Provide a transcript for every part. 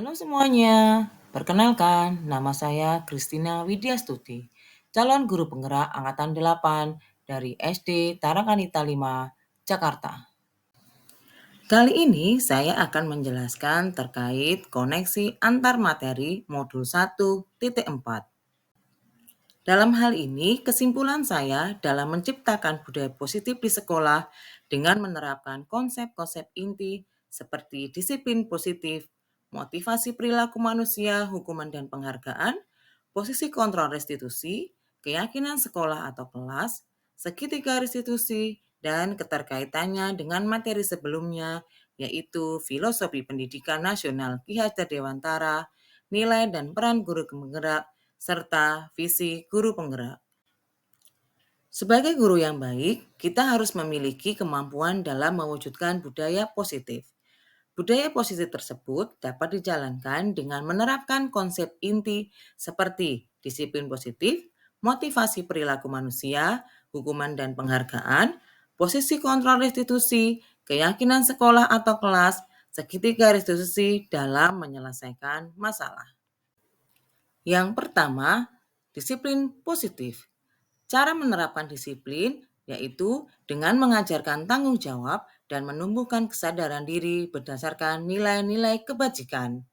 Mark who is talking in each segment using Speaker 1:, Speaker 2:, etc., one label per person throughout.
Speaker 1: Halo semuanya, perkenalkan nama saya Kristina Widyastuti, calon guru penggerak Angkatan 8 dari SD Tarakanita 5, Jakarta. Kali ini saya akan menjelaskan terkait koneksi antar materi modul 1.4. Dalam hal ini, kesimpulan saya dalam menciptakan budaya positif di sekolah dengan menerapkan konsep-konsep inti seperti disiplin positif, motivasi perilaku manusia, hukuman dan penghargaan, posisi kontrol restitusi, keyakinan sekolah atau kelas, segitiga restitusi, dan keterkaitannya dengan materi sebelumnya, yaitu filosofi pendidikan nasional Ki Hajar Dewantara, nilai dan peran guru penggerak, serta visi guru penggerak. Sebagai guru yang baik, kita harus memiliki kemampuan dalam mewujudkan budaya positif. Budaya positif tersebut dapat dijalankan dengan menerapkan konsep inti seperti disiplin positif, motivasi perilaku manusia, hukuman dan penghargaan, posisi kontrol restitusi, keyakinan sekolah atau kelas, segitiga restitusi dalam menyelesaikan masalah. Yang pertama, disiplin positif. Cara menerapkan disiplin yaitu dengan mengajarkan tanggung jawab dan menumbuhkan kesadaran diri berdasarkan nilai-nilai kebajikan.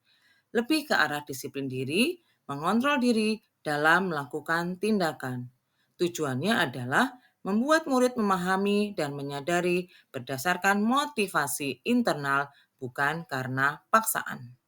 Speaker 1: Lebih ke arah disiplin diri, mengontrol diri dalam melakukan tindakan. Tujuannya adalah membuat murid memahami dan menyadari berdasarkan motivasi internal, bukan karena paksaan.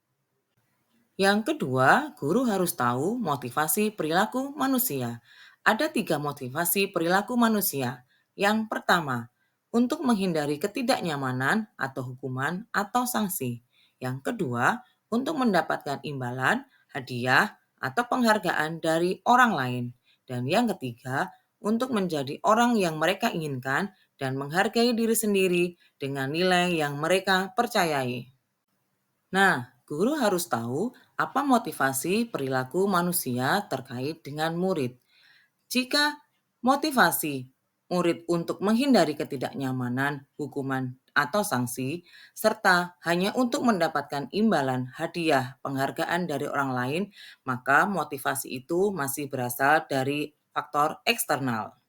Speaker 1: Yang kedua, guru harus tahu motivasi perilaku manusia. Ada 3 motivasi perilaku manusia. Yang pertama, untuk menghindari ketidaknyamanan atau hukuman atau sanksi. Yang kedua, untuk mendapatkan imbalan, hadiah, atau penghargaan dari orang lain. Dan yang ketiga, untuk menjadi orang yang mereka inginkan dan menghargai diri sendiri dengan nilai yang mereka percayai. Nah, guru harus tahu apa motivasi perilaku manusia terkait dengan murid. Jika motivasi murid untuk menghindari ketidaknyamanan, hukuman, atau sanksi, serta hanya untuk mendapatkan imbalan, hadiah, penghargaan dari orang lain, maka motivasi itu masih berasal dari faktor eksternal.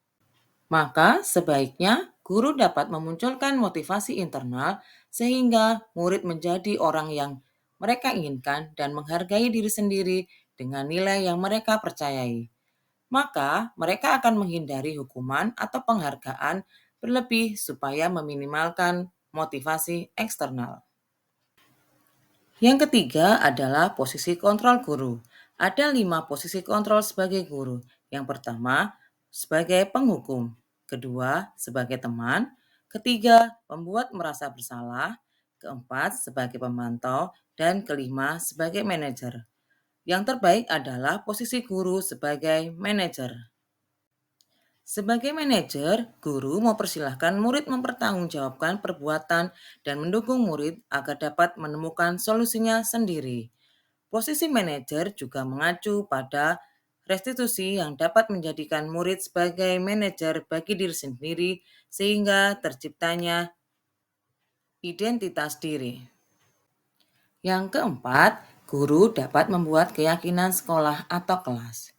Speaker 1: Maka sebaiknya guru dapat memunculkan motivasi internal sehingga murid menjadi orang yang mereka inginkan dan menghargai diri sendiri dengan nilai yang mereka percayai. Maka mereka akan menghindari hukuman atau penghargaan berlebih supaya meminimalkan motivasi eksternal. Yang ketiga adalah posisi kontrol guru. Ada 5 posisi kontrol sebagai guru. Yang pertama, sebagai penghukum. Kedua, sebagai teman. Ketiga, pembuat merasa bersalah. Keempat, sebagai pemantau. Dan kelima, sebagai manajer. Yang terbaik adalah posisi guru sebagai manajer. Sebagai manajer, guru mempersilahkan murid mempertanggungjawabkan perbuatan dan mendukung murid agar dapat menemukan solusinya sendiri. Posisi manajer juga mengacu pada restitusi yang dapat menjadikan murid sebagai manajer bagi diri sendiri sehingga terciptanya identitas diri. Yang keempat, guru dapat membuat keyakinan sekolah atau kelas.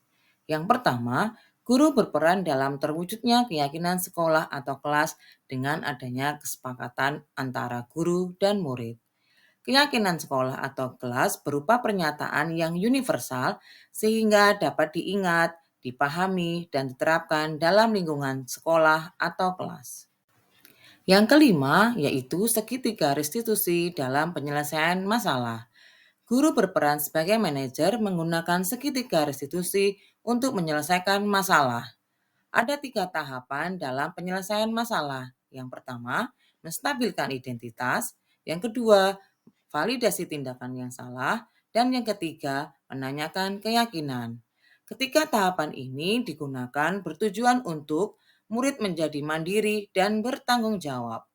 Speaker 1: Yang pertama, guru berperan dalam terwujudnya keyakinan sekolah atau kelas dengan adanya kesepakatan antara guru dan murid. Keyakinan sekolah atau kelas berupa pernyataan yang universal sehingga dapat diingat, dipahami, dan diterapkan dalam lingkungan sekolah atau kelas. Yang kelima yaitu segitiga restitusi dalam penyelesaian masalah. Guru berperan sebagai manajer menggunakan segitiga restitusi untuk menyelesaikan masalah. Ada 3 tahapan dalam penyelesaian masalah. Yang pertama, menstabilkan identitas. Yang kedua, validasi tindakan yang salah. Dan yang ketiga, menanyakan keyakinan. Ketiga tahapan ini digunakan bertujuan untuk murid menjadi mandiri dan bertanggung jawab.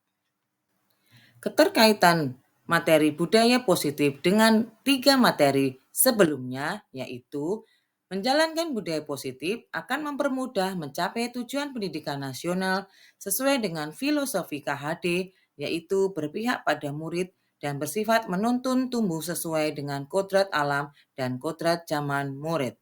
Speaker 1: Keterkaitan materi budaya positif dengan 3 materi sebelumnya yaitu menjalankan budaya positif akan mempermudah mencapai tujuan pendidikan nasional sesuai dengan filosofi KHD yaitu berpihak pada murid dan bersifat menuntun tumbuh sesuai dengan kodrat alam dan kodrat zaman murid.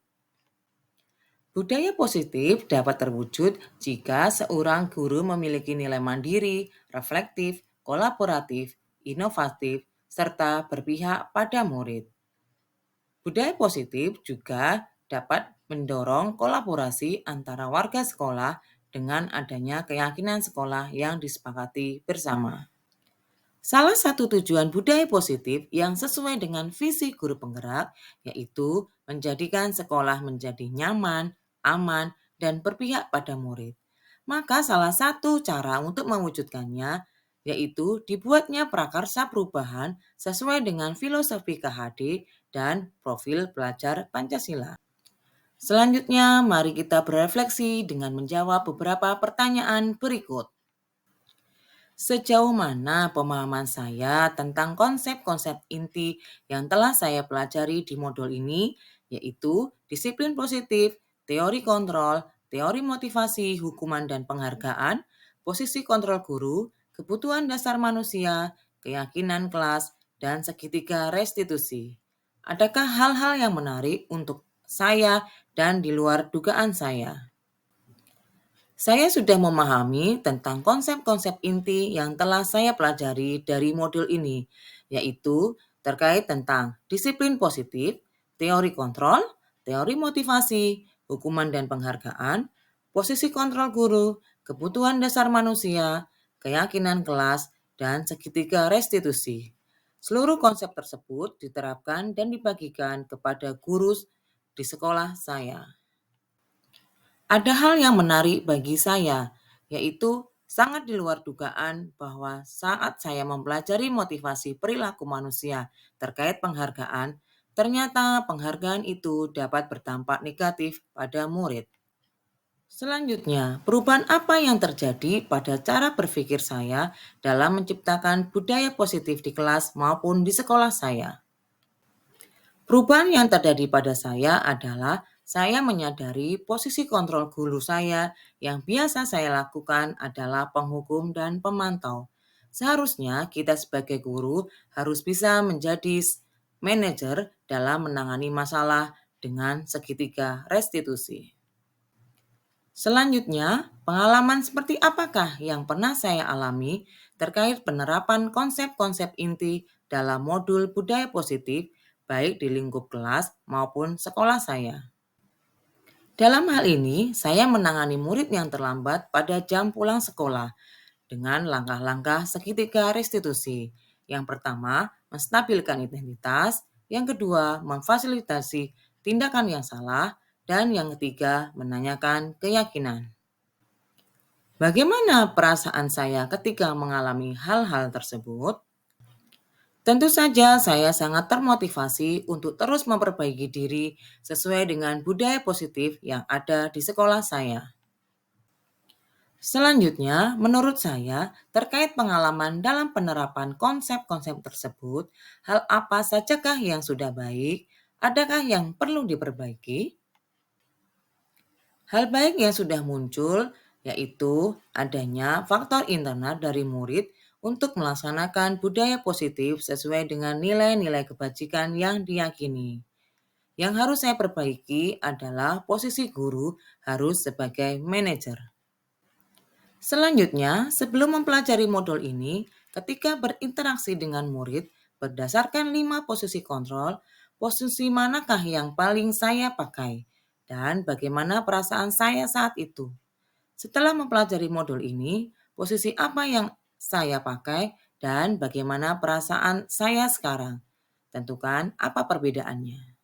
Speaker 1: Budaya positif dapat terwujud jika seorang guru memiliki nilai mandiri, reflektif, kolaboratif, inovatif, serta berpihak pada murid. Budaya positif juga dapat mendorong kolaborasi antara warga sekolah dengan adanya keyakinan sekolah yang disepakati bersama. Salah satu tujuan budaya positif yang sesuai dengan visi guru penggerak yaitu menjadikan sekolah menjadi nyaman, aman, dan berpihak pada murid. Maka salah satu cara untuk mewujudkannya yaitu dibuatnya prakarsa perubahan sesuai dengan filosofi KHD dan profil pelajar Pancasila. Selanjutnya, mari kita berefleksi dengan menjawab beberapa pertanyaan berikut. Sejauh mana pemahaman saya tentang konsep-konsep inti yang telah saya pelajari di modul ini, yaitu disiplin positif, teori kontrol, teori motivasi, hukuman dan penghargaan, posisi kontrol guru, kebutuhan dasar manusia, keyakinan kelas, dan segitiga restitusi. Adakah hal-hal yang menarik untuk saya dan di luar dugaan saya? Saya sudah memahami tentang konsep-konsep inti yang telah saya pelajari dari modul ini, yaitu terkait tentang disiplin positif, teori kontrol, teori motivasi, hukuman dan penghargaan, posisi kontrol guru, kebutuhan dasar manusia, keyakinan kelas, dan segitiga restitusi. Seluruh konsep tersebut diterapkan dan dibagikan kepada guru di sekolah saya. Ada hal yang menarik bagi saya, yaitu sangat di luar dugaan bahwa saat saya mempelajari motivasi perilaku manusia terkait penghargaan, ternyata penghargaan itu dapat berdampak negatif pada murid. Selanjutnya, perubahan apa yang terjadi pada cara berpikir saya dalam menciptakan budaya positif di kelas maupun di sekolah saya? Perubahan yang terjadi pada saya adalah saya menyadari posisi kontrol guru saya yang biasa saya lakukan adalah penghukum dan pemantau. Seharusnya kita sebagai guru harus bisa menjadi manajer dalam menangani masalah dengan segitiga restitusi. Selanjutnya, pengalaman seperti apakah yang pernah saya alami terkait penerapan konsep-konsep inti dalam modul budaya positif baik di lingkup kelas maupun sekolah saya. Dalam hal ini, saya menangani murid yang terlambat pada jam pulang sekolah dengan langkah-langkah segitiga restitusi. Yang pertama, menstabilkan identitas. Yang kedua, memfasilitasi tindakan yang salah. Dan yang ketiga, menanyakan keyakinan. Bagaimana perasaan saya ketika mengalami hal-hal tersebut? Tentu saja saya sangat termotivasi untuk terus memperbaiki diri sesuai dengan budaya positif yang ada di sekolah saya. Selanjutnya, menurut saya, terkait pengalaman dalam penerapan konsep-konsep tersebut, hal apa sajakah yang sudah baik? Adakah yang perlu diperbaiki? Hal baik yang sudah muncul yaitu adanya faktor internal dari murid untuk melaksanakan budaya positif sesuai dengan nilai-nilai kebajikan yang diyakini. Yang harus saya perbaiki adalah posisi guru harus sebagai manajer. Selanjutnya, sebelum mempelajari modul ini, ketika berinteraksi dengan murid, berdasarkan 5 posisi kontrol, posisi manakah yang paling saya pakai? Dan bagaimana perasaan saya saat itu? Setelah mempelajari modul ini, posisi apa yang saya pakai dan bagaimana perasaan saya sekarang? Tentukan apa perbedaannya.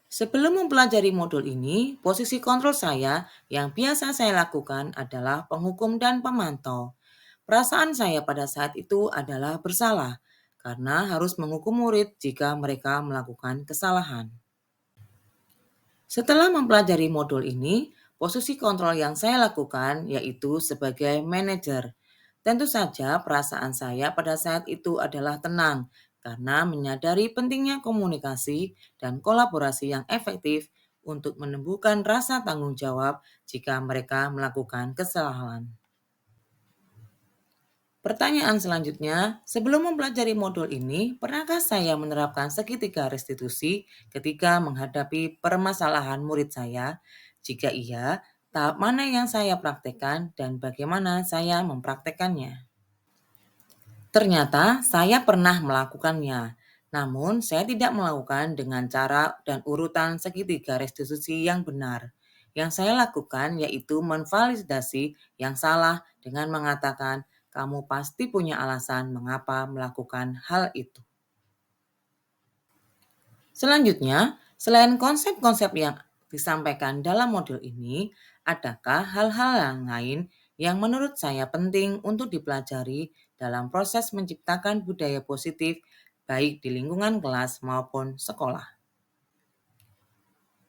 Speaker 1: Sebelum mempelajari modul ini, posisi kontrol saya yang biasa saya lakukan adalah penghukum dan pemantau. Perasaan saya pada saat itu adalah bersalah karena harus menghukum murid jika mereka melakukan kesalahan. Setelah mempelajari modul ini, posisi kontrol yang saya lakukan yaitu sebagai manajer. Tentu saja perasaan saya pada saat itu adalah tenang karena menyadari pentingnya komunikasi dan kolaborasi yang efektif untuk menumbuhkan rasa tanggung jawab jika mereka melakukan kesalahan. Pertanyaan selanjutnya, sebelum mempelajari modul ini, pernahkah saya menerapkan segitiga restitusi ketika menghadapi permasalahan murid saya? Jika iya, tahap mana yang saya praktekkan dan bagaimana saya mempraktekannya? Ternyata saya pernah melakukannya, namun saya tidak melakukan dengan cara dan urutan segitiga restitusi yang benar. Yang saya lakukan yaitu menvalidasi yang salah dengan mengatakan, kamu pasti punya alasan mengapa melakukan hal itu. Selanjutnya, selain konsep-konsep yang disampaikan dalam modul ini, adakah hal-hal yang lain yang menurut saya penting untuk dipelajari dalam proses menciptakan budaya positif, baik di lingkungan kelas maupun sekolah?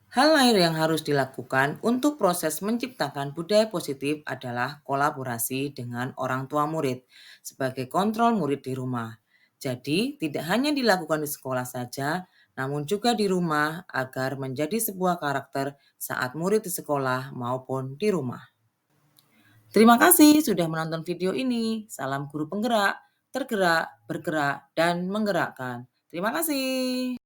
Speaker 1: Hal lain yang harus dilakukan untuk proses menciptakan budaya positif adalah kolaborasi dengan orang tua murid sebagai kontrol murid di rumah. Jadi, tidak hanya dilakukan di sekolah saja, namun juga di rumah agar menjadi sebuah karakter saat murid di sekolah maupun di rumah. Terima kasih sudah menonton video ini. Salam guru penggerak, tergerak, bergerak, dan menggerakkan. Terima kasih.